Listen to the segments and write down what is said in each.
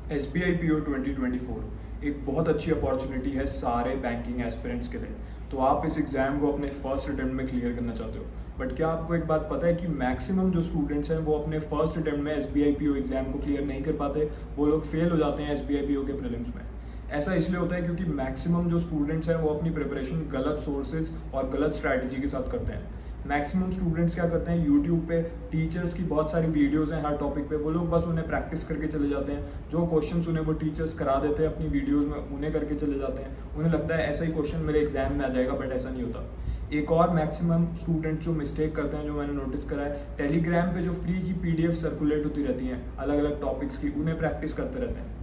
SBI PO 2024 एक बहुत अच्छी अपॉर्चुनिटी है सारे बैंकिंग एस्पिरेंट्स के लिए। तो आप इस एग्ज़ाम को अपने फर्स्ट अटेम्प्ट में क्लियर करना चाहते हो, बट क्या आपको एक बात पता है कि मैक्सिमम जो स्टूडेंट्स हैं वो अपने फर्स्ट अटेम्प्ट में SBI PO एग्ज़ाम को क्लियर नहीं कर पाते, वो लोग फेल हो जाते हैं SBI PO के प्रीलिम्स में। ऐसा इसलिए होता है क्योंकि मैक्सिमम जो स्टूडेंट्स हैं वो अपनी प्रिपरेशन गलत सोर्सेज और गलत स्ट्रैटेजी के साथ करते हैं। मैक्सिमम स्टूडेंट्स क्या करते हैं, यूट्यूब पे टीचर्स की बहुत सारी वीडियोस हैं हर टॉपिक पे, वो लोग बस उन्हें प्रैक्टिस करके चले जाते हैं। जो क्वेश्चंस उन्हें वो टीचर्स करा देते हैं अपनी वीडियोस में, उन्हें करके चले जाते हैं। उन्हें लगता है ऐसा ही क्वेश्चन मेरे एग्जाम में आ जाएगा, बट ऐसा नहीं होता। एक और मैक्सिमम स्टूडेंट जो मिस्टेक करते हैं, जो मैंने नोटिस करा है, टेलीग्राम पे जो फ्री की PDF सर्कुलेट होती रहती हैं अलग अलग टॉपिक्स की, उन्हें प्रैक्टिस करते रहते हैं।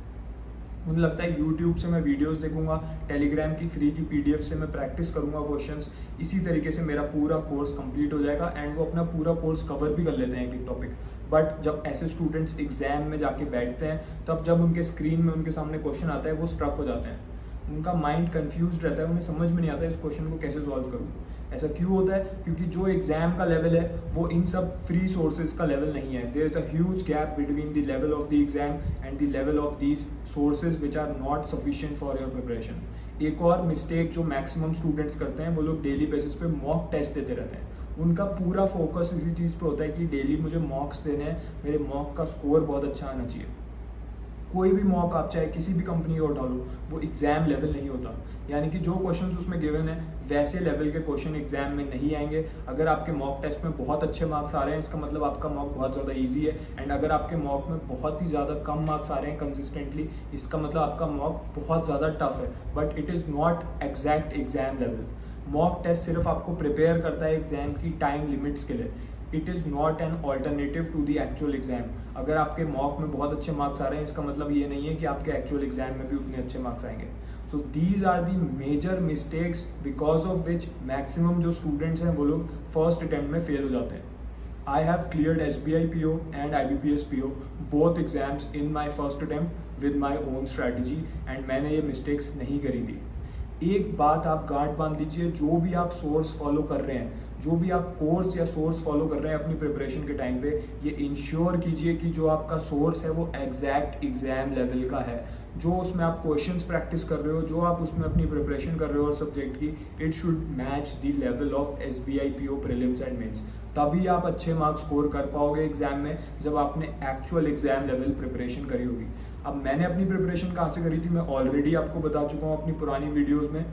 मुझे लगता है यूट्यूब से मैं वीडियोस देखूंगा, टेलीग्राम की फ्री की PDF से मैं प्रैक्टिस करूंगा क्वेश्चंस, इसी तरीके से मेरा पूरा कोर्स कंप्लीट हो जाएगा एंड वो अपना पूरा कोर्स कवर भी कर लेते हैं एक एक टॉपिक। बट जब ऐसे स्टूडेंट्स एग्जाम में जाके बैठते हैं, तब जब उनके स्क्रीन में उनके सामने क्वेश्चन आता है, वो स्ट्रक हो जाते हैं। उनका माइंड कंफ्यूज रहता है, उन्हें समझ में नहीं आता इस क्वेश्चन को कैसे सॉल्व करूँ। ऐसा क्यों होता है? क्योंकि जो एग्जाम का लेवल है वो इन सब फ्री सोर्सेज का लेवल नहीं है। There is a huge gap between the level of the exam and the level of these sources which are not sufficient for your preparation. एक और मिस्टेक जो मैक्सिमम स्टूडेंट्स करते हैं, वो लोग डेली बेसिस पे मॉक टेस्ट देते रहते हैं। उनका पूरा फोकस इसी चीज़ पे होता है कि डेली मुझे मॉक्स देने हैं, मेरे मॉक का स्कोर बहुत अच्छा आना चाहिए। कोई भी मॉक आप चाहे किसी भी कंपनी को उठा लो, वो एग्जाम लेवल नहीं होता। यानी कि जो क्वेश्चंस उसमें गिवन है वैसे लेवल के क्वेश्चन एग्जाम में नहीं आएंगे। अगर आपके मॉक टेस्ट में बहुत अच्छे मार्क्स आ रहे हैं, इसका मतलब आपका मॉक बहुत ज़्यादा इजी है। एंड अगर आपके मॉक में बहुत ही ज़्यादा कम मार्क्स आ रहे हैं कंसिस्टेंटली, इसका मतलब आपका मॉक बहुत ज़्यादा टफ है। But it is not exact exam level. Mock test सिर्फ आपको प्रिपेयर करता है एग्जाम की टाइम लिमिट्स के लिए। It is not an alternative to the actual exam. अगर आपके मॉक में बहुत अच्छे मार्क्स आ रहे हैं, इसका मतलब ये नहीं है कि आपके एक्चुअल एग्जाम में भी उतने अच्छे मार्क्स आएंगे। So these are the major mistakes because of which maximum जो स्टूडेंट्स हैं वो लोग फर्स्ट अटेम्प्ट में फेल हो जाते हैं। I have cleared SBI PO and IBPS PO both exams in my first attempt with my own strategy and मैंने ये मिस्टेक्स नहीं करी थी। एक बात आप गांठ बांध लीजिए, जो भी आप सोर्स फॉलो कर रहे हैं, जो भी आप कोर्स या सोर्स फॉलो कर रहे हैं अपनी प्रिपरेशन के टाइम पे, ये इंश्योर कीजिए कि जो आपका सोर्स है वो एग्जैक्ट एग्जाम लेवल का है। जो उसमें आप क्वेश्चंस प्रैक्टिस कर रहे हो, जो आप उसमें अपनी प्रिपरेशन कर रहे हो और सब्जेक्ट की, it should match the level of SBI PO prelims and mains. तभी आप अच्छे मार्क्स स्कोर कर पाओगे एग्जाम में, जब आपने एक्चुअल एग्जाम लेवल प्रिपरेशन करी होगी। अब मैंने अपनी प्रिपरेशन कहाँ से करी थी, मैं ऑलरेडी आपको बता चुका हूँ अपनी पुरानी वीडियोज़ में।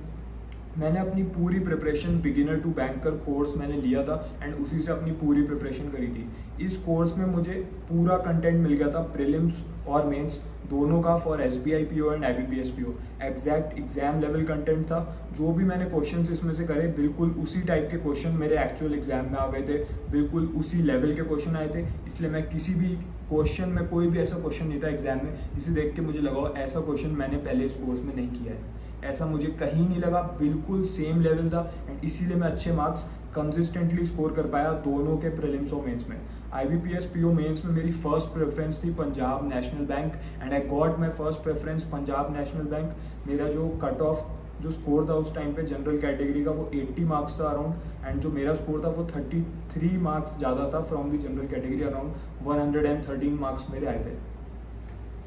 मैंने अपनी पूरी preparation beginner to banker course मैंने लिया था एंड उसी से अपनी पूरी प्रिपरेशन करी थी। इस कोर्स में मुझे पूरा कंटेंट मिल गया था, प्रीलिम्स और मेंस दोनों का, for SBI PO and IBPS PO। Exact exam level content था। जो भी मैंने क्वेश्चंस इसमें से करे, बिल्कुल उसी टाइप के क्वेश्चन मेरे एक्चुअल एग्जाम में आ गए थे, बिल्कुल उसी लेवल के क्वेश्चन आए थे। इसलिए मैं किसी भी क्वेश्चन में, कोई भी ऐसा क्वेश्चन नहीं था एग्जाम में जिसे देख के मुझे लगा ऐसा क्वेश्चन मैंने पहले इस कोर्स में नहीं किया है। ऐसा मुझे कहीं नहीं लगा, बिल्कुल सेम लेवल था एंड इसीलिए मैं अच्छे मार्क्स कंसिस्टेंटली स्कोर कर पाया दोनों के प्रीलिम्स और मेंस में। IBPS PO मेंस में मेरी फर्स्ट प्रेफरेंस थी Punjab national bank and I got my first preference Punjab national bank. मेरा जो कट ऑफ जो स्कोर था उस टाइम पे जनरल कैटेगरी का, वो 80 मार्क्स था अराउंड, एंड जो मेरा स्कोर था वो 33 मार्क्स ज़्यादा था from the general category. Around 113 marks मेरे आए थे।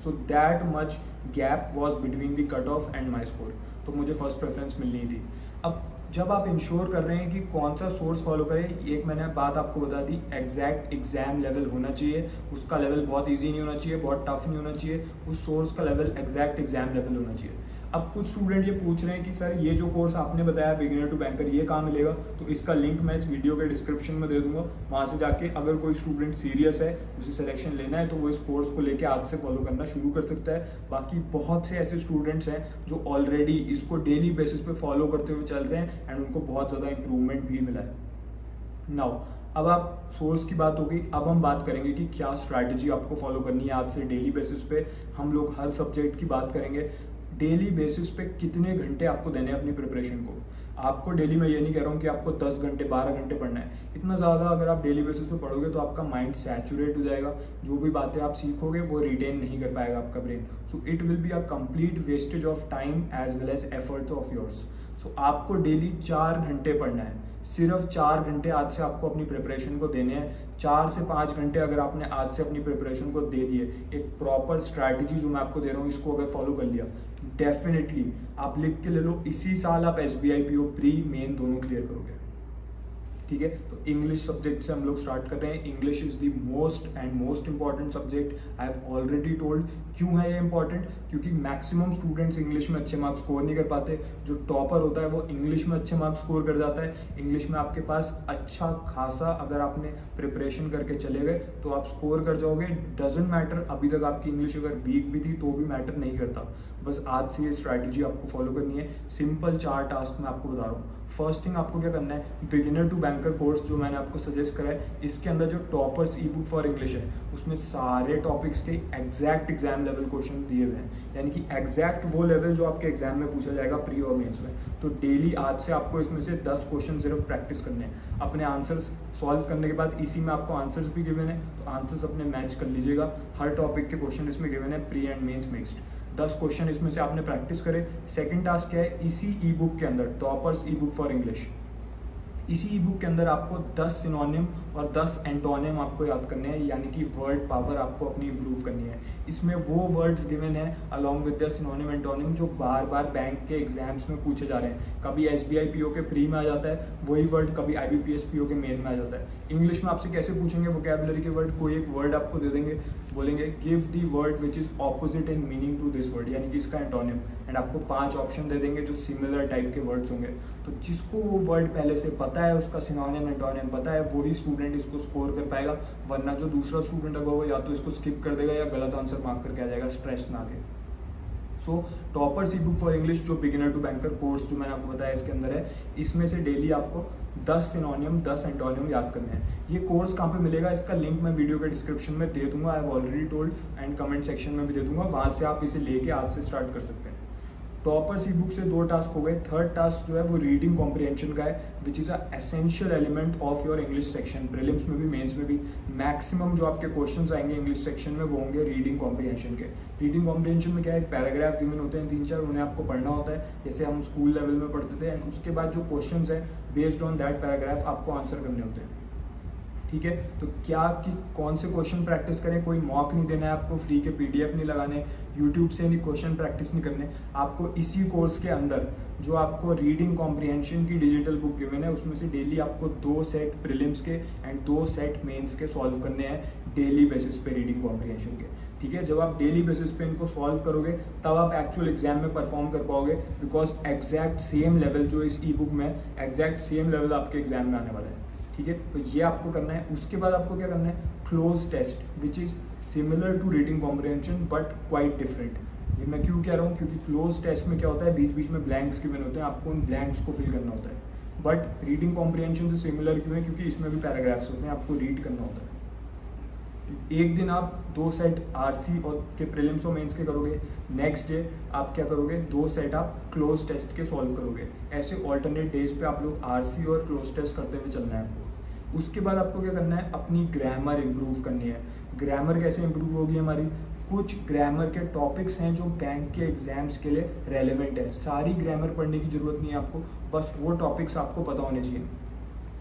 So that much gap was between the cut off and my score. तो मुझे फर्स्ट प्रेफरेंस मिलनी थी। अब जब आप इंश्योर कर रहे हैं कि कौन सा सोर्स फॉलो करें, एक मैंने बात आपको बता दी, एग्जैक्ट एग्जाम लेवल होना चाहिए। उसका लेवल बहुत इजी नहीं होना चाहिए, बहुत टफ नहीं होना चाहिए। उस सोर्स का लेवल एग्जैक्ट एग्जाम लेवल होना चाहिए। अब कुछ स्टूडेंट ये पूछ रहे हैं कि सर ये जो कोर्स आपने बताया बिगिनर टू बैंकर, ये कहाँ मिलेगा? तो इसका लिंक मैं इस वीडियो के डिस्क्रिप्शन में दे दूंगा। वहाँ से जाके अगर कोई स्टूडेंट सीरियस है, उसे सिलेक्शन लेना है, तो वो इस कोर्स को लेके आज से फॉलो करना शुरू कर सकता है। बाकी बहुत से ऐसे स्टूडेंट्स हैं जो ऑलरेडी इसको डेली बेसिस पे फॉलो करते हुए चल रहे हैं एंड उनको बहुत ज़्यादा इंप्रूवमेंट भी मिला है। नाउ अब आप सोर्स की बात होगी, अब हम बात करेंगे कि क्या स्ट्रैटेजी आपको फॉलो करनी है आज से डेली बेसिस पे। हम लोग हर सब्जेक्ट की बात करेंगे। डेली बेसिस पे कितने घंटे आपको देने हैं अपनी प्रिपरेशन को। आपको डेली, मैं ये नहीं कह रहा हूँ कि आपको 10 घंटे 12 घंटे पढ़ना है। इतना ज़्यादा अगर आप डेली बेसिस पे पढ़ोगे तो आपका माइंड सैचुरेट हो जाएगा। जो भी बातें आप सीखोगे वो रिटेन नहीं कर पाएगा आपका brain. So it will be a complete wastage of time as well as efforts of yours. So आपको डेली 4 घंटे पढ़ना है, सिर्फ 4 घंटे आज से आपको अपनी प्रिपरेशन को देने हैं। 4 से 5 घंटे अगर आपने आज से अपनी प्रिपरेशन को दे दिए, एक प्रॉपर स्ट्रैटेजी जो मैं आपको दे रहा हूँ इसको अगर फॉलो कर लिया, डेफिनेटली आप लिख के ले लो, इसी साल आप SBI PO प्री मेन दोनों क्लियर करोगे। ठीक है, तो इंग्लिश सब्जेक्ट से हम लोग स्टार्ट कर रहे हैं। English is the most important subject. I have already told क्यों है ये इंपॉर्टेंट, क्योंकि मैक्सिमम स्टूडेंट्स इंग्लिश में अच्छे मार्क्स स्कोर नहीं कर पाते। जो टॉपर होता है वो इंग्लिश में अच्छे मार्क्स स्कोर कर जाता है। इंग्लिश में आपके पास अच्छा खासा अगर आपने प्रिपरेशन करके चले गए तो आप स्कोर कर जाओगे। डजेंट मैटर अभी तक आपकी इंग्लिश अगर वीक भी थी तो भी मैटर नहीं करता। बस आज से ये स्ट्रैटेजी आपको फॉलो करनी है। सिंपल 4 टास्क मैं आपको बता रहा हूँ। फर्स्ट थिंग आपको क्या करना है, बिगिनर टू बैंकर कोर्स जो मैंने आपको सजेस्ट करा है, इसके अंदर जो toppers e book for English है उसमें सारे टॉपिक्स के एग्जैक्ट एग्जाम लेवल क्वेश्चन दिए हुए हैं, यानी कि एग्जैक्ट वो लेवल जो आपके एग्जाम में पूछा जाएगा प्री और मेंस में। तो डेली आज से आपको इसमें से 10 क्वेश्चन सिर्फ प्रैक्टिस करने हैं। अपने आंसर्स सॉल्व करने के बाद इसी में आपको आंसर्स भी गिवन है, तो आंसर्स अपने मैच कर लीजिएगा। हर टॉपिक के क्वेश्चन इसमें गिवन है, pre and mains mixed. 10 question इसमें से आपने प्रैक्टिस करे। सेकंड टास्क क्या है, इसी ई बुक के अंदर toppers e book for English, इसी ई बुक के अंदर आपको 10 सिनोनिम और 10 एंटोनिम आपको याद करने हैं, यानी कि वर्ड पावर आपको अपनी इंप्रूव करनी है। इसमें वो वर्ड्स गिवन है along with the synonym antonym जो बार बार बैंक के एग्जाम्स में पूछे जा रहे हैं। कभी SBI PO के प्री में आ जाता है वही वर्ड, कभी IBPS PO के मेन में आ जाता है। इंग्लिश में आपसे कैसे पूछेंगे वोकैबुलरी के वर्ड, कोई एक वर्ड आपको दे देंगे, बोलेंगे give the word which is opposite in meaning to this word, यानी कि इसका एंटोनिम, एंड आपको 5 ऑप्शन दे देंगे जो सिमिलर टाइप के वर्ड्स होंगे। तो जिसको वो वर्ड पहले से पता है, उसका सिनोनिम एंटोनिम पता है, वही स्टूडेंट इसको स्कोर कर पाएगा। वरना जो दूसरा स्टूडेंट होगा वो या तो इसको स्किप कर देगा या गलत आंसर मार्क करके आ जाएगा स्ट्रेस में आके। So toppers e book for English जो बिगिनर टू बैंकर कोर्स जो मैंने आपको बताया इसके अंदर है, इसमें से डेली आपको 10 सिनोनियम 10 एंटोनियम याद करने हैं। ये कोर्स कहाँ पे मिलेगा, इसका लिंक मैं वीडियो के डिस्क्रिप्शन में दे दूंगा, I have already told, and comment section में भी दे दूंगा, वहाँ से आप इसे लेके आज से स्टार्ट कर सकते हैं। टॉपर्स ई बुक से 2 टास्क हो गए। थर्ड टास्क जो है वो रीडिंग कॉम्प्रिहेंशन का है, which is a essential element of your English section. Prelims में भी मेंस में भी मैक्सिमम जो आपके क्वेश्चंस आएंगे इंग्लिश सेक्शन में वो होंगे रीडिंग कॉम्प्रिहेंशन के। रीडिंग कॉम्प्रिहेंशन में क्या है, पैराग्राफ गिवन होते हैं 3-4, उन्हें आपको पढ़ना होता है जैसे हम स्कूल लेवल में पढ़ते थे, एंड उसके बाद जो क्वेश्चंस हैं बेस्ड ऑन दैट पैराग्राफ आपको आंसर करने होते हैं। ठीक है, तो कौन से क्वेश्चन प्रैक्टिस करें, कोई मॉक नहीं देना है आपको, फ्री के PDF नहीं लगाने, यूट्यूब से नहीं क्वेश्चन प्रैक्टिस नहीं करने आपको। इसी कोर्स के अंदर जो आपको रीडिंग कॉम्प्रिहेंशन की डिजिटल बुक गिवन है उसमें से डेली आपको 2 सेट प्रीलिम्स के एंड 2 सेट मेंस के सॉल्व करने हैं डेली बेसिस पे रीडिंग कॉम्प्रिहेंशन के। ठीक है, जब आप डेली बेसिस पे इनको सॉल्व करोगे तब आप एक्चुअल एग्जाम में परफॉर्म कर पाओगे, बिकॉज एग्जैक्ट सेम लेवल जो इस ई बुक में एग्जैक्ट सेम लेवल आपके एग्जाम में आने वाला है। ठीक है, तो ये आपको करना है। उसके बाद आपको क्या करना है, cloze test which is similar to reading comprehension but quite different. ये मैं क्यों कह रहा हूँ, क्योंकि क्लोज टेस्ट में क्या होता है, बीच बीच में ब्लैंक्स गिवन होते हैं, आपको उन ब्लैंक्स को फिल करना होता है। बट रीडिंग कॉम्प्रिहेंशन से सिमिलर क्यों है, क्योंकि इसमें भी पैराग्राफ्स होते हैं, आपको रीड करना होता है। एक दिन आप 2 सेट RC और के प्रीलिम्स और मेंस के करोगे, नेक्स्ट डे आप क्या करोगे, 2 सेट आप क्लोज टेस्ट के सॉल्व करोगे। ऐसे ऑल्टरनेट डेज पे आप लोग RC और क्लोज टेस्ट करते हुए चलना है आपको। उसके बाद आपको क्या करना है, अपनी ग्रामर इंप्रूव करनी है। ग्रामर कैसे इंप्रूव होगी हमारी, कुछ ग्रामर के टॉपिक्स हैं जो बैंक के एग्जाम्स के लिए रेलेवेंट है। सारी ग्रामर पढ़ने की ज़रूरत नहीं है आपको, बस वो टॉपिक्स आपको पता होने चाहिए,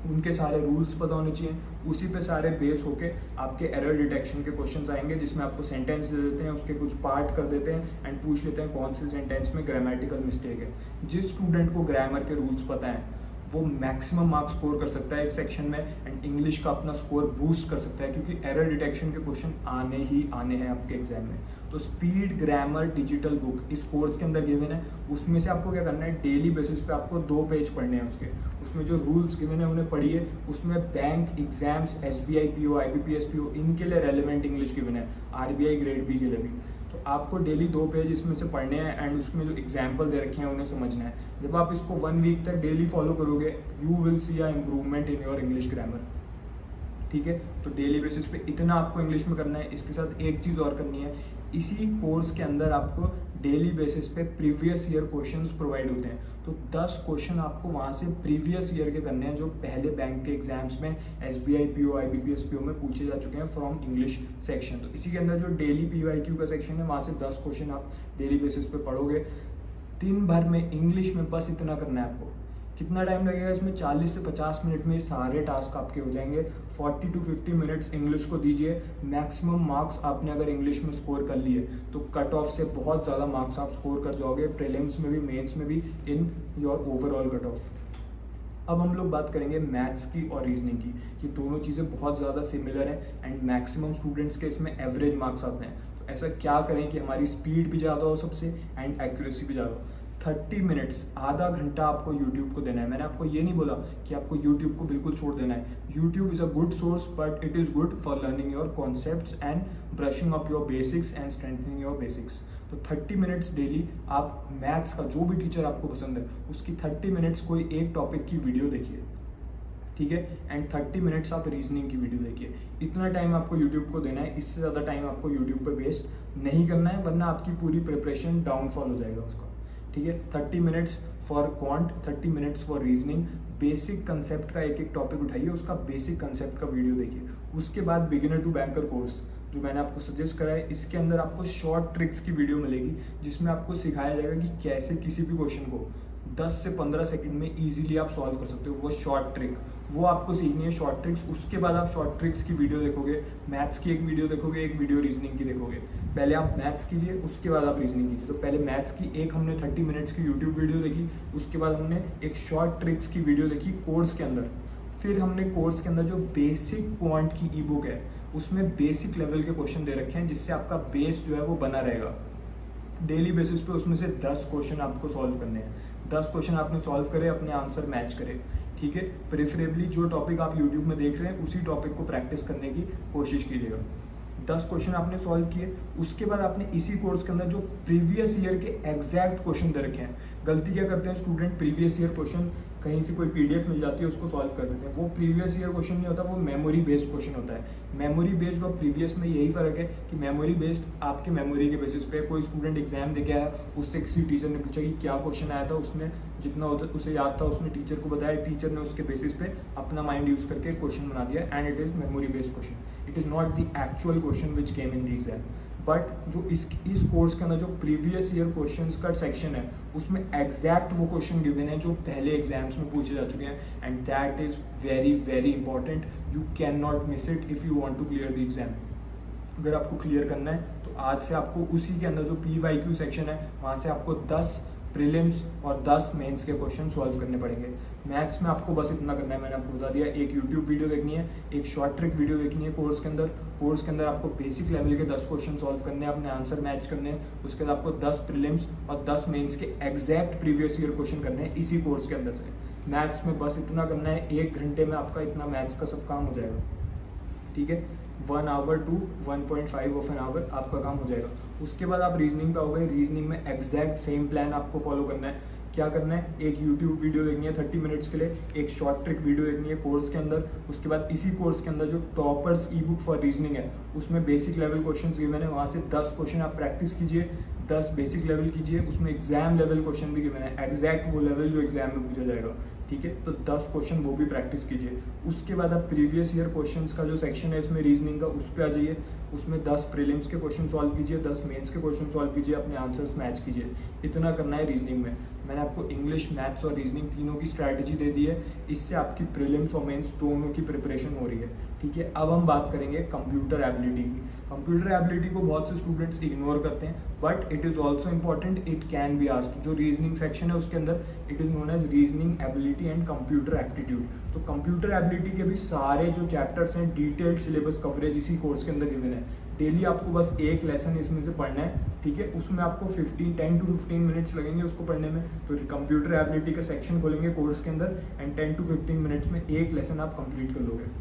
उनके सारे रूल्स पता होने चाहिए। उसी पे सारे बेस होके आपके एरर डिटेक्शन के क्वेश्चंस आएंगे, जिसमें आपको सेंटेंस दे देते हैं, उसके कुछ पार्ट कर देते हैं एंड पूछ लेते हैं कौन से सेंटेंस में ग्रामेटिकल मिस्टेक है। जिस स्टूडेंट को ग्रामर के रूल्स पता है वो मैक्सिमम मार्क्स स्कोर कर सकता है इस सेक्शन में, एंड इंग्लिश का अपना स्कोर बूस्ट कर सकता है, क्योंकि एरर डिटेक्शन के क्वेश्चन आने ही आने हैं आपके एग्जाम में। तो स्पीड ग्रामर डिजिटल बुक इस कोर्स के अंदर गिवन है। उसमें से आपको क्या करना है, डेली बेसिस पे आपको 2 पेज पढ़ने हैं उसके। उसमें जो रूल्स गिवन है उन्हें पढ़िए। उसमें bank exams SBI PO IBPS PO इनके लिए रेलिवेंट इंग्लिश गिवन है, RBI ग्रेड B के लिए भी। तो आपको डेली 2 पेज इसमें से पढ़ने हैं एंड उसमें जो एग्जाम्पल दे रखे हैं उन्हें समझना है। जब आप इसको 1 वीक तक डेली फॉलो करोगे, you will see a improvement in your English grammar. ठीक है, तो डेली बेसिस पे इतना आपको इंग्लिश में करना है। इसके साथ एक चीज़ और करनी है, इसी कोर्स के अंदर आपको डेली बेसिस पे प्रीवियस ईयर क्वेश्चंस प्रोवाइड होते हैं। तो 10 क्वेश्चन आपको वहाँ से प्रीवियस ईयर के करने हैं जो पहले बैंक के एग्जाम्स में SBI PO IBPS PO में पूछे जा चुके हैं फ्रॉम इंग्लिश सेक्शन। तो इसी के अंदर जो डेली PYQ का सेक्शन है वहाँ से 10 क्वेश्चन आप डेली बेसिस पे पढ़ोगे। दिन भर में इंग्लिश में बस इतना करना है आपको। कितना टाइम लगेगा इसमें? 40 से 50 मिनट में सारे टास्क आपके हो जाएंगे। 40 to 50 मिनट्स इंग्लिश को दीजिए। मैक्सिमम मार्क्स आपने अगर इंग्लिश में स्कोर कर लिए तो कट ऑफ से बहुत ज़्यादा मार्क्स आप स्कोर कर जाओगे, प्रीलिम्स में भी, मेंस में भी, in your overall cut off. अब हम लोग बात करेंगे मैथ्स की और रीजनिंग की, कि दोनों चीज़ें बहुत ज़्यादा सिमिलर हैं एंड मैक्सिमम स्टूडेंट्स के इसमें एवरेज मार्क्स आते हैं। तो ऐसा क्या करें कि हमारी स्पीड भी ज़्यादा हो सबसे एंड एक्यूरेसी भी ज़्यादा हो। 30 मिनट्स, आधा घंटा आपको यूट्यूब को देना है। मैंने आपको ये नहीं बोला कि आपको यूट्यूब को बिल्कुल छोड़ देना है। YouTube is a good source but it is good for learning your concepts and brushing up your basics and strengthening your basics. तो 30 मिनट्स डेली आप मैथ्स का जो भी टीचर आपको पसंद है उसकी 30 मिनट्स कोई एक टॉपिक की वीडियो देखिए, ठीक है, एंड 30 मिनट्स आप रीजनिंग की वीडियो देखिए। इतना टाइम आपको यूट्यूब को देना है, इससे ज़्यादा टाइम आपको यूट्यूब पे वेस्ट नहीं करना है, वरना आपकी पूरी प्रिपरेशन डाउनफॉल हो जाएगा उसका, ठीक है। 30 minutes for quant, 30 minutes for reasoning. Basic concept का एक एक टॉपिक उठाइए, उसका बेसिक कंसेप्ट का वीडियो देखिए। उसके बाद बिगिनर टू बैंकर कोर्स जो मैंने आपको सजेस्ट करा है, इसके अंदर आपको शॉर्ट ट्रिक्स की वीडियो मिलेगी जिसमें आपको सिखाया जाएगा कि कैसे किसी भी क्वेश्चन को 10 से 15 सेकंड में इजीली आप सॉल्व कर सकते हो। वो शॉर्ट ट्रिक, वो आपको सीखनी है शॉर्ट ट्रिक्स। उसके बाद आप शॉर्ट ट्रिक्स की वीडियो देखोगे, मैथ्स की एक वीडियो देखोगे, एक वीडियो रीजनिंग की देखोगे। पहले आप मैथ्स कीजिए, उसके बाद आप रीजनिंग कीजिए। तो पहले मैथ्स की एक हमने 30 मिनट्स की यूट्यूब वीडियो देखी, उसके बाद हमने एक शॉर्ट ट्रिक्स की वीडियो देखी कोर्स के अंदर। फिर हमने कोर्स के अंदर जो बेसिक क्वांट की ई बुक है उसमें बेसिक लेवल के क्वेश्चन दे रखे हैं, जिससे आपका बेस जो है वो बना रहेगा। डेली बेसिस पे उसमें से 10 क्वेश्चन आपको सॉल्व करने हैं। 10 क्वेश्चन आपने सॉल्व करे, अपने आंसर मैच करे, ठीक है। प्रेफरेबली जो टॉपिक आप यूट्यूब में देख रहे हैं उसी टॉपिक को प्रैक्टिस करने की कोशिश कीजिएगा। 10 क्वेश्चन आपने सॉल्व किए, उसके बाद आपने इसी कोर्स के अंदर जो प्रीवियस ईयर के एग्जैक्ट क्वेश्चन दे रखे हैं। गलती क्या करते हैं स्टूडेंट, प्रीवियस ईयर क्वेश्चन कहीं से कोई पीडीएफ मिल जाती है उसको सॉल्व कर देते हैं। वो प्रीवियस ईयर क्वेश्चन नहीं होता, वो मेमोरी बेस्ड क्वेश्चन होता है। मेमोरी बेस्ड और प्रीवियस में यही फर्क है कि मेमोरी बेस्ड आपके मेमोरी के बेसिस पे, कोई स्टूडेंट एग्जाम दे के आया, उससे किसी टीचर ने पूछा कि क्या क्वेश्चन आया था, उसने जितना उसे याद था उसने टीचर को बताया, टीचर ने उसके बेसिस पे अपना माइंड यूज करके क्वेश्चन बना दिया and it is memory based question. It is not the actual question which came in the exam. But जो इस कोर्स के अंदर जो प्रीवियस ईयर क्वेश्चंस का सेक्शन है उसमें एग्जैक्ट वो क्वेश्चन गिवन है जो पहले एग्जाम्स में पूछे जा चुके हैं and that is very very important. You can not miss it if you want to clear the exam. अगर आपको क्लियर करना है तो आज से आपको उसी के अंदर जो PYQ सेक्शन है वहाँ से आपको 10 प्रीलिम्स और 10 मेंस के क्वेश्चन सॉल्व करने पड़ेंगे। मैथ्स में आपको बस इतना करना है, मैंने आपको बता दिया। एक यूट्यूब वीडियो देखनी है, एक शॉर्ट ट्रिक वीडियो देखनी है कोर्स के अंदर। कोर्स के अंदर आपको बेसिक लेवल के 10 क्वेश्चन सॉल्व करने हैं, अपने आंसर मैच करने हैं। उसके बाद आपको 10 प्रीलिम्स और 10 मेंस के एग्जैक्ट प्रीवियस ईयर क्वेश्चन करने हैं इसी कोर्स के अंदर से। मैथ्स में बस इतना करना है, 1 घंटे में आपका इतना मैथ्स का सब काम हो जाएगा, ठीक है। 1 hour to 1.5 of an hour आपका काम हो जाएगा। उसके बाद आप रीजनिंग पे हो गए। रीजनिंग में एग्जैक्ट सेम प्लान आपको फॉलो करना है। क्या करना है, एक यूट्यूब वीडियो देखनी है 30 मिनट्स के लिए, एक शॉर्ट ट्रिक वीडियो देखनी है कोर्स के अंदर। उसके बाद इसी कोर्स के अंदर जो toppers e book for reasoning है उसमें बेसिक लेवल क्वेश्चन गिवन है, वहाँ से 10 क्वेश्चन आप प्रैक्टिस कीजिए, 10 बेसिक लेवल कीजिए। उसमें एग्जाम लेवल क्वेश्चन भी गिवन है, एग्जैक्ट वो लेवल जो एग्जाम में पूछा जाएगा, ठीक है। तो 10 क्वेश्चन वो भी प्रैक्टिस कीजिए। उसके बाद आप प्रीवियस ईयर क्वेश्चंस का जो सेक्शन है इसमें रीजनिंग का, उस पर आ जाइए। उसमें 10 प्रीलिम्स के क्वेश्चन सॉल्व कीजिए, 10 मेंस के क्वेश्चन सॉल्व कीजिए, अपने आंसर्स मैच कीजिए। इतना करना है रीजनिंग में। मैंने आपको इंग्लिश, मैथ्स और रीजनिंग तीनों की स्ट्रैटेजी दे दी है। इससे आपकी प्रीलिम्स और मेंस दोनों की प्रिपरेशन हो रही है, ठीक है। अब हम बात करेंगे कंप्यूटर एबिलिटी की। कंप्यूटर एबिलिटी को बहुत से स्टूडेंट्स इग्नोर करते हैं but it is also important, it can be asked. जो रीजनिंग सेक्शन है उसके अंदर it is known as reasoning ability and computer aptitude. तो कंप्यूटर एबिलिटी के भी सारे जो चैप्टर्स हैं, डिटेल्ड सिलेबस कवरेज इसी कोर्स के अंदर गिवन है। डेली आपको बस एक लेसन इसमें से पढ़ना है, ठीक है। उसमें आपको 10 to 15 मिनट्स लगेंगे उसको पढ़ने में। तो कंप्यूटर एबिलिटी का सेक्शन खोलेंगे कोर्स के अंदर एंड 10 to 15 मिनट्स में एक लेसन आप कंप्लीट कर लोगे।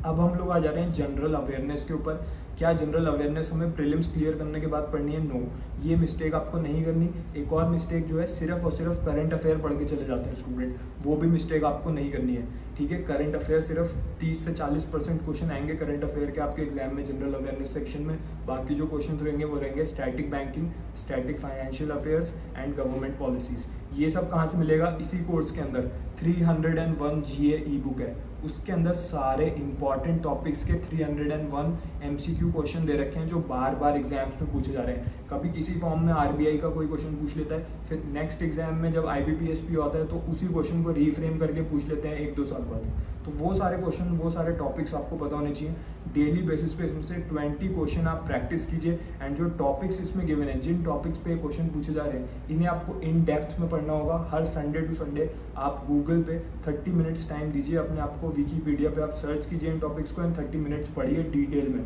अब हम लोग आ जा रहे हैं जनरल अवेयरनेस के ऊपर। क्या जनरल अवेयरनेस हमें प्रीलिम्स क्लियर करने के बाद पढ़नी है? नो, ये मिस्टेक आपको नहीं करनी। एक और मिस्टेक जो है, सिर्फ और सिर्फ करंट अफेयर पढ़ के चले जाते हैं स्टूडेंट, वो भी मिस्टेक आपको नहीं करनी है, ठीक है। करंट अफेयर सिर्फ 30 से 40% क्वेश्चन आएंगे करंट अफेयर के आपके एग्जाम में जनरल अवेयरनेस सेक्शन में। बाकी जो क्वेश्चन रहेंगे वो रहेंगे static banking, static financial affairs and government policies. ये सब कहाँ से मिलेगा? इसी कोर्स के अंदर 301 GA ई बुक है, उसके अंदर सारे इंपॉर्टेंट टॉपिक्स के 301 MCQ MCQ क्वेश्चन दे रखे हैं जो बार बार एग्जाम्स में पूछे जा रहे हैं। कभी किसी फॉर्म में RBI का कोई क्वेश्चन पूछ लेता है, फिर नेक्स्ट एग्जाम में जब IBPSP होता है तो उसी क्वेश्चन को रीफ्रेम करके पूछ लेते हैं 1-2 साल बाद। तो वो सारे क्वेश्चन, वो सारे टॉपिक्स आपको पता होने चाहिए। डेली बेसिस पे इसमें से 20 क्वेश्चन आप प्रैक्टिस कीजिए, एंड जो टॉपिक्स इसमें गिवन है, जिन टॉपिक्स पे क्वेश्चन पूछे जा रहे हैं, इन्हें आपको इन डेप्थ में पढ़ना होगा। हर संडे टू संडे आप गूगल पे 30 मिनट्स टाइम दीजिए अपने आप को, विकीपीडिया पे आप सर्च कीजिए इन टॉपिक्स को, एंड 30 मिनट्स पढ़िए डिटेल में,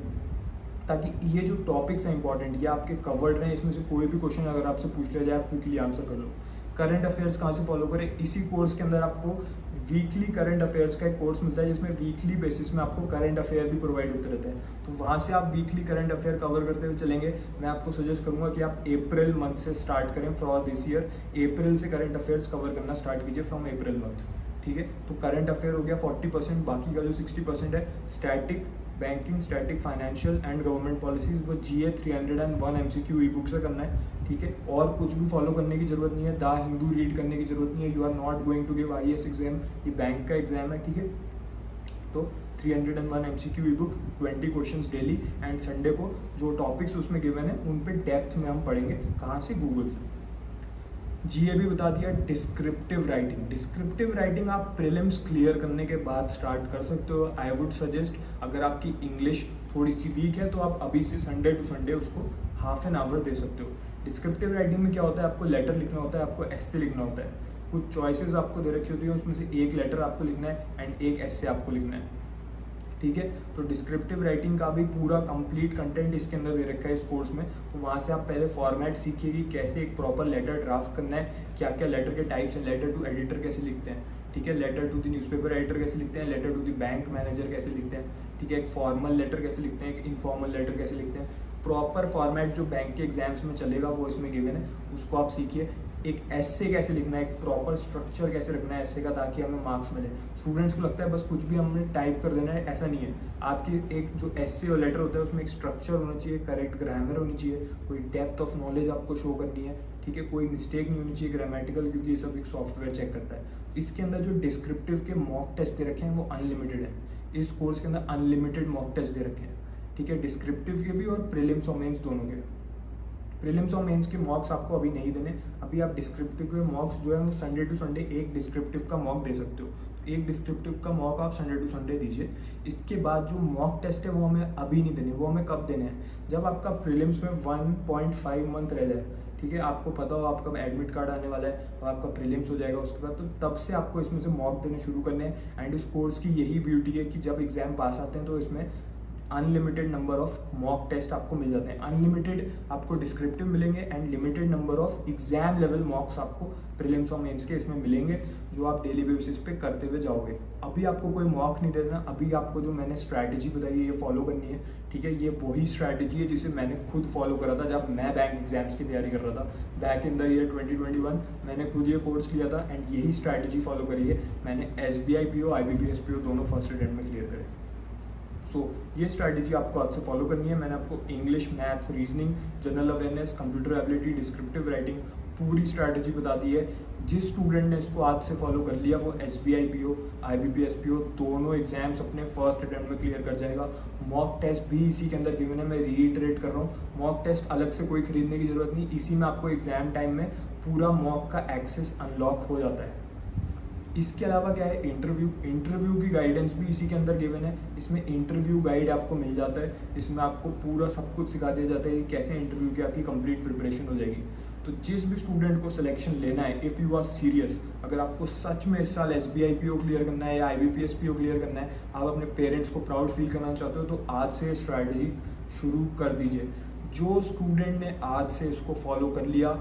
ताकि ये जो टॉपिक्स हैं इंपॉर्टेंट, ये आपके कवर्ड रहें। इसमें से कोई भी क्वेश्चन अगर आपसे पूछ लिया जाए, आप क्विकली आंसर कर लो। करंट अफेयर्स कहाँ से फॉलो करें? इसी कोर्स के अंदर आपको वीकली करंट अफेयर्स का एक कोर्स मिलता है, जिसमें वीकली बेसिस में आपको करंट अफेयर भी प्रोवाइड होते रहते हैं। तो वहाँ से आप वीकली करंट अफेयर कवर करते हुए चलेंगे। मैं आपको सजेस्ट करूँगा कि आप अप्रैल मंथ से स्टार्ट करें फॉर दिस ईयर। अप्रैल से करंट अफेयर्स कवर करना स्टार्ट कीजिए फ्रॉम अप्रैल मंथ, ठीक है। तो करंट अफेयर हो गया 40%, बाकी का जो 60% है static banking, static financial and government policies, वो GA 301 MCQ ई बुक से करना है, ठीक है। और कुछ भी फॉलो करने की जरूरत नहीं है। द हिंदू रीड करने की जरूरत नहीं है। You are not going to give IAS exam, ये बैंक का एग्जाम है, ठीक है। तो 301 MCQ e book, 20 questions daily, and Sunday को जो टॉपिक्स उसमें गिवन है उन पे डेप्थ में हम पढ़ेंगे। कहाँ से? गूगल से। GA भी बता दिया। डिस्क्रिप्टिव राइटिंग, डिस्क्रिप्टिव राइटिंग आप प्रीलिम्स क्लियर करने के बाद स्टार्ट कर सकते हो। आई वुड सजेस्ट, अगर आपकी इंग्लिश थोड़ी सी वीक है तो आप अभी से संडे टू संडे उसको हाफ एन आवर दे सकते हो। डिस्क्रिप्टिव राइटिंग में क्या होता है? आपको लेटर लिखना होता है, आपको एस्से लिखना होता है। कुछ चॉइसेस आपको दे रखी होती है, उसमें से एक लेटर आपको लिखना है एंड एक एस्से आपको लिखना है, ठीक है। तो डिस्क्रिप्टिव राइटिंग का भी पूरा कंप्लीट कंटेंट इसके अंदर दे रखा है इस कोर्स में। तो वहाँ से आप पहले फॉर्मेट सीखिए कि कैसे एक प्रॉपर लेटर ड्राफ्ट करना है, क्या क्या लेटर के टाइप्स हैं, लेटर टू एडिटर कैसे लिखते हैं, ठीक है, letter to the newspaper editor कैसे लिखते हैं, letter to the bank manager कैसे लिखते हैं, ठीक है, एक फॉर्मल लेटर कैसे लिखते हैं, एक इनफॉर्मल लेटर कैसे लिखते हैं। प्रॉपर फॉर्मेट जो बैंक के एग्जाम्स में चलेगा वो इसमें गिवन है, उसको आप सीखिए। एक एस्से कैसे लिखना है, एक प्रॉपर स्ट्रक्चर कैसे रखना है एस्से का, ताकि हमें मार्क्स मिले। स्टूडेंट्स को लगता है बस कुछ भी हमने टाइप कर देना है, ऐसा नहीं है। आपकी एक जो एस्से और लेटर होता है उसमें एक स्ट्रक्चर होना चाहिए, करेक्ट ग्रामर होनी चाहिए, कोई डेप्थ ऑफ नॉलेज आपको शो करनी है, ठीक है, कोई मिस्टेक नहीं होनी चाहिए ग्रामेटिकल, क्योंकि ये सब एक सॉफ्टवेयर चेक करता है। इसके अंदर जो डिस्क्रिप्टिव के मॉक टेस्ट दे रखे हैं वो अनलिमिटेड है। इस कोर्स के अंदर अनलिमिटेड मॉक टेस्ट दे रखे हैं, ठीक है, डिस्क्रिप्टिव के भी और प्रीलिम्स और मेंस दोनों के। प्रीलिम्स और मेंस के मॉक्स आपको अभी नहीं देने, अभी आप डिस्क्रिप्टिव के मॉक्स जो है वो संडे टू संडे एक डिस्क्रिप्टिव का मॉक दे सकते हो। एक डिस्क्रिप्टिव का मॉक आप संडे टू संडे दीजिए। इसके बाद जो मॉक टेस्ट है वो हमें अभी नहीं देने, वो हमें कब देने हैं? जब आपका प्रीलिम्स में 1.5 मंथ रह जाए, ठीक है, आपको पता हो आपका एडमिट कार्ड आने वाला है और आपका प्रीलिम्स हो जाएगा उसके बाद, तो तब से आपको इसमें से मॉक देने शुरू करने हैं। एंड इस कोर्स की यही ब्यूटी है कि जब एग्जाम पास आते हैं तो इसमें unlimited number of mock test आपको मिल जाते हैं। अनलिमिटेड आपको डिस्क्रिप्टिव मिलेंगे and limited number of exam level mocks आपको प्रीलिम्स और मेंस के इसमें मिलेंगे, जो आप डेली बेसिस पे करते हुए जाओगे। अभी आपको कोई मॉक नहीं देना, अभी आपको जो मैंने स्ट्रैटेजी बताई है ये फॉलो करनी है, ठीक है। ये वही स्ट्रैटेजी है जिसे मैंने खुद फॉलो करा था जब मैं बैंक एग्जाम्स की तैयारी कर रहा था बैक इन द ईयर 2021। मैंने खुद ये कोर्स लिया था एंड यही स्ट्रैटेजी फॉलो करी है मैंने। SBI PO IBPS PO दोनों फर्स्ट अटेम्प्ट में क्लियर करे। ये स्ट्रैटेजी आपको आज से फॉलो करनी है। मैंने आपको English, maths, reasoning, general awareness, computer ability, descriptive writing पूरी स्ट्रैटेजी बता दी है। जिस स्टूडेंट ने इसको आज से फॉलो कर लिया वो SBI PO IBPS PO दोनों एग्जाम्स अपने फर्स्ट अटेम्प्ट में क्लियर कर जाएगा। मॉक टेस्ट भी इसी के अंदर गिवन है, मैं रीइटरेट कर रहा हूँ। मॉक टेस्ट अलग से कोई खरीदने की जरूरत नहीं, इसी में आपको एग्जाम टाइम में पूरा मॉक का एक्सेस अनलॉक हो जाता है। इसके अलावा क्या है, इंटरव्यू की गाइडेंस भी इसी के अंदर गिवन है। इसमें इंटरव्यू गाइड आपको मिल जाता है, इसमें आपको पूरा सब कुछ सिखा दिया जाता है कि कैसे इंटरव्यू की आपकी कंप्लीट प्रिपरेशन हो जाएगी। तो जिस भी स्टूडेंट को सिलेक्शन लेना है, इफ़ यू आर सीरियस, अगर आपको सच में इस साल SBI PO क्लियर करना है या IBPS PO क्लियर करना है, आप अपने पेरेंट्स को प्राउड फील करना चाहते हो, तो आज से स्ट्रैटेजी शुरू कर दीजिए। जो स्टूडेंट ने आज से इसको फॉलो कर लिया,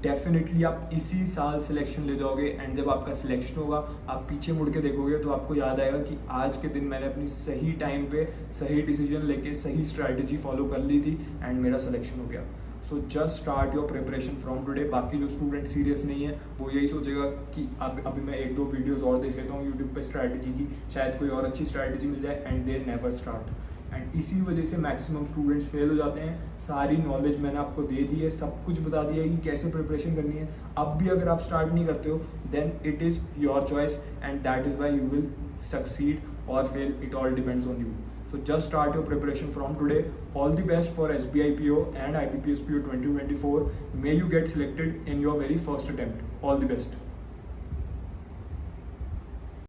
डेफिनेटली आप इसी साल सिलेक्शन ले जाओगे। एंड जब आपका सिलेक्शन होगा, आप पीछे मुड़ के देखोगे तो आपको याद आएगा कि आज के दिन मैंने अपनी सही टाइम पे सही डिसीजन लेके सही स्ट्रैटेजी फॉलो कर ली थी एंड मेरा सिलेक्शन हो गया। So just start your preparation from today. बाकी जो स्टूडेंट सीरियस नहीं है वो यही सोचेगा कि अभी मैं 1-2 वीडियोस और देख लेता हूँ यूट्यूब पे स्ट्रैटेजी की, शायद कोई और अच्छी स्ट्रैटेजी मिल जाए, and they never start. And इसी वजह से मैक्सिमम स्टूडेंट्स फेल हो जाते हैं। सारी नॉलेज मैंने आपको दे दी है, सब कुछ बता दिया है कि कैसे प्रिपरेशन करनी है। अब भी अगर आप स्टार्ट नहीं करते हो then it is your choice and that is why you will succeed or fail, it all depends on you. So just start your preparation from today. All the best for SBI PO and IBPS PO 2024. May you get selected in your very first attempt. All the best.